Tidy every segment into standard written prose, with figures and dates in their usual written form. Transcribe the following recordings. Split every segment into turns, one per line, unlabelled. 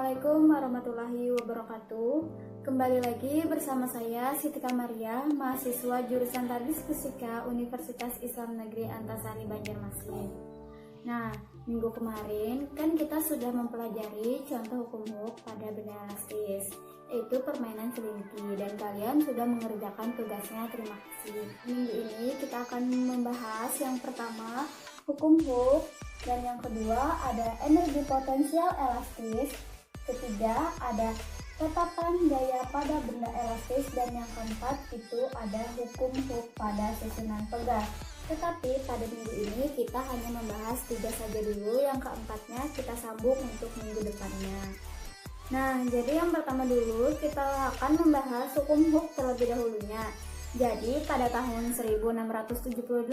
Assalamualaikum warahmatullahi wabarakatuh. Kembali lagi bersama saya Siti Kamaria, mahasiswa jurusan Tadris Fisika Universitas Islam Negeri Antasari Banjarmasin. Nah, minggu kemarin kan kita sudah mempelajari contoh hukum Hooke pada benda elastis, yaitu permainan selingki, dan kalian sudah mengerjakan tugasnya. Terima kasih. Minggu ini kita akan membahas yang pertama hukum Hooke, dan yang kedua ada energi potensial elastis, ketiga ada tetapan gaya pada benda elastis, dan yang keempat itu ada hukum Hooke pada susunan pegas. Tetapi pada minggu ini kita hanya membahas 3 saja dulu, yang keempatnya kita sambung untuk minggu depannya. Nah, jadi yang pertama dulu kita akan membahas hukum Hooke terlebih dahulunya. Jadi pada tahun 1678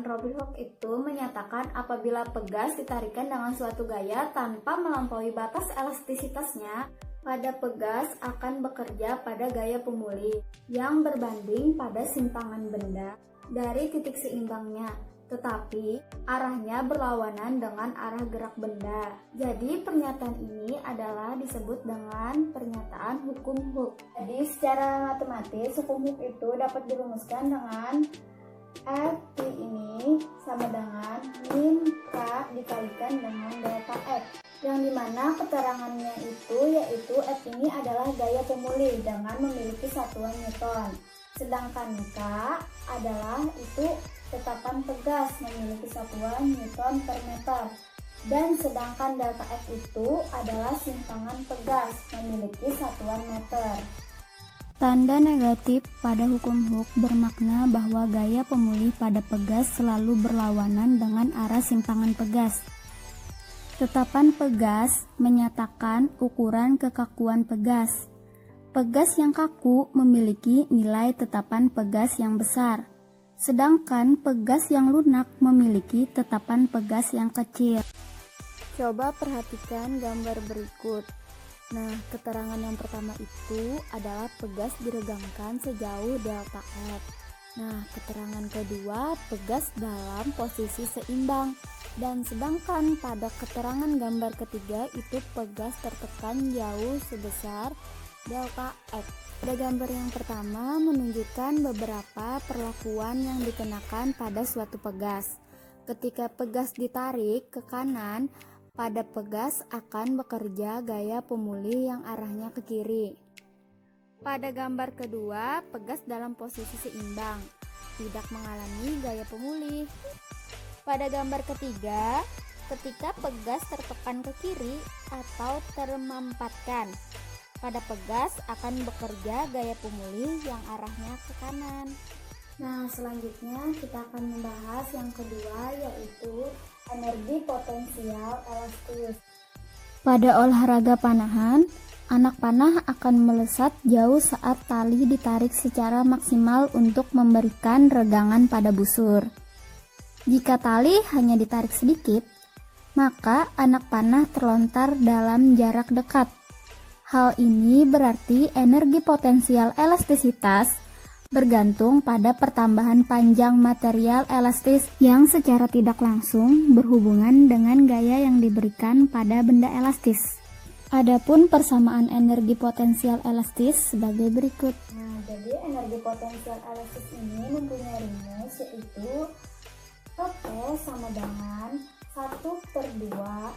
Robert Hooke itu menyatakan apabila pegas ditarikan dengan suatu gaya tanpa melampaui batas elastisitasnya, pada pegas akan bekerja pada gaya pemulih yang berbanding pada simpangan benda dari titik seimbangnya, tetapi arahnya berlawanan dengan arah gerak benda. Jadi pernyataan ini adalah disebut dengan pernyataan hukum Hooke. Jadi secara matematis hukum Hooke itu dapat dirumuskan dengan F ini sama dengan min K dikalikan dengan delta F, yang dimana keterangannya itu yaitu F ini adalah gaya pemulih dengan memiliki satuan Newton, sedangkan K adalah itu tetapan pegas memiliki satuan Newton per meter, dan sedangkan delta F itu adalah simpangan pegas memiliki satuan meter.
Tanda negatif pada hukum Hooke bermakna bahwa gaya pemulih pada pegas selalu berlawanan dengan arah simpangan pegas. Tetapan pegas menyatakan ukuran kekakuan pegas. Pegas yang kaku memiliki nilai tetapan pegas yang besar, sedangkan pegas yang lunak memiliki tetapan pegas yang kecil. Coba perhatikan gambar berikut. Nah, keterangan yang pertama itu adalah pegas diregangkan sejauh delta F. Nah, keterangan kedua pegas dalam posisi seimbang, dan sedangkan pada keterangan gambar ketiga itu pegas tertekan jauh sebesar delta F. Pada gambar yang pertama menunjukkan beberapa perlakuan yang dikenakan pada suatu pegas. Ketika pegas ditarik ke kanan, pada pegas akan bekerja gaya pemulih yang arahnya ke kiri. Pada gambar kedua, pegas dalam posisi seimbang, tidak mengalami gaya pemulih. Pada gambar ketiga, ketika pegas tertekan ke kiri atau termampatkan, pada pegas akan bekerja gaya pemulih yang arahnya ke kanan.
Nah, selanjutnya kita akan membahas yang kedua, yaitu energi potensial elastis.
Pada olahraga panahan, anak panah akan melesat jauh saat tali ditarik secara maksimal untuk memberikan regangan pada busur. Jika tali hanya ditarik sedikit, maka anak panah terlontar dalam jarak dekat. Hal ini berarti energi potensial elastisitas bergantung pada pertambahan panjang material elastis yang secara tidak langsung berhubungan dengan gaya yang diberikan pada benda elastis. Adapun persamaan energi potensial elastis sebagai berikut.
Nah, jadi energi potensial elastis ini mempunyai rumus, yaitu P sama dengan 1/2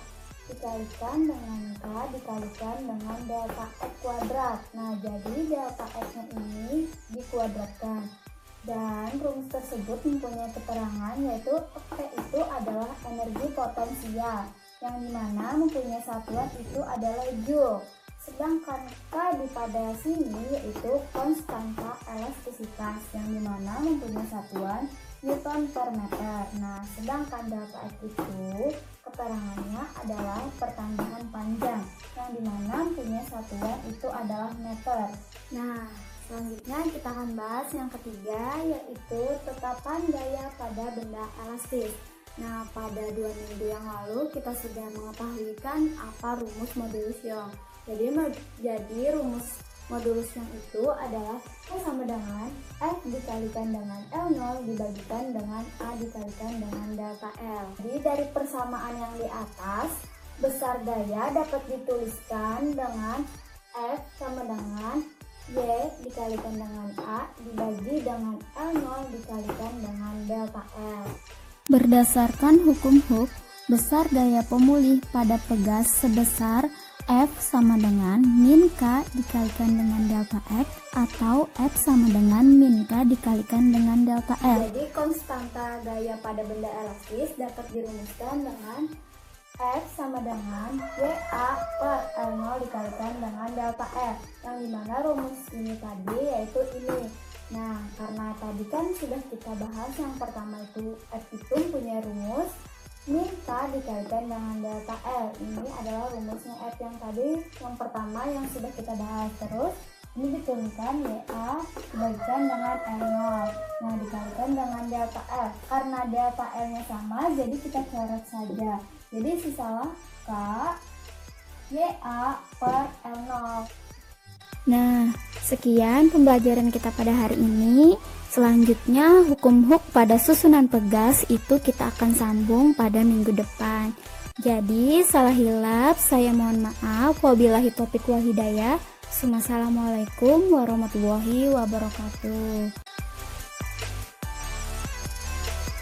dikalikan dengan K dikalikan dengan delta F kuadrat. Nah, jadi delta F-nya ini dikuadratkan, dan rumus tersebut mempunyai keterangan yaitu P itu adalah energi potensial, yang dimana mempunyai satuan itu adalah Joule, sedangkan K di pada sini yaitu konstanta elastisitas, yang dimana mempunyai satuan Newton per meter. Nah, sedangkan delta F itu keterangannya adalah pertambahan panjang, yang dimana punya satuan itu adalah meter. Nah, selanjutnya kita akan bahas yang ketiga, yaitu tetapan gaya pada benda elastis. Nah, pada 2 minggu yang lalu kita sudah mengetahui kan apa rumus modulus Young. Jadi rumus modulus Young itu adalah P sama dengan F dikalikan dengan L0 dibagikan dengan A dikalikan dengan delta L. Jadi dari persamaan yang di atas, besar gaya dapat dituliskan dengan F sama dengan Y dikalikan dengan A dibagi dengan L0 dikalikan dengan delta L.
Berdasarkan hukum Hooke, besar gaya pemulih pada pegas sebesar F sama dengan min K dikalikan dengan delta X atau F sama dengan min K dikalikan dengan delta L.
Jadi konstanta gaya pada benda elastis dapat dirumuskan dengan F sama dengan YA per L0 dikalikan dengan delta L, yang dimana rumus ini tadi yaitu ini. Nah, karena tadi kan sudah kita bahas yang pertama itu F itu punya rumus min K dikalikan dengan delta L. Ini adalah rumusnya F yang tadi yang pertama yang sudah kita bahas. Terus ini dituliskan YA dibalikan dengan L0. Nah, dikalikan dengan delta L. Karena delta L-nya sama, jadi kita coret saja. Jadi sisalah K YA per L0.
Nah, sekian pembelajaran kita pada hari ini. Selanjutnya, hukum Hooke pada susunan pegas itu kita akan sambung pada minggu depan. Jadi, salah hilap, saya mohon maaf. Wabillahi taufiq wal hidayah. Assalamualaikum warahmatullahi wabarakatuh.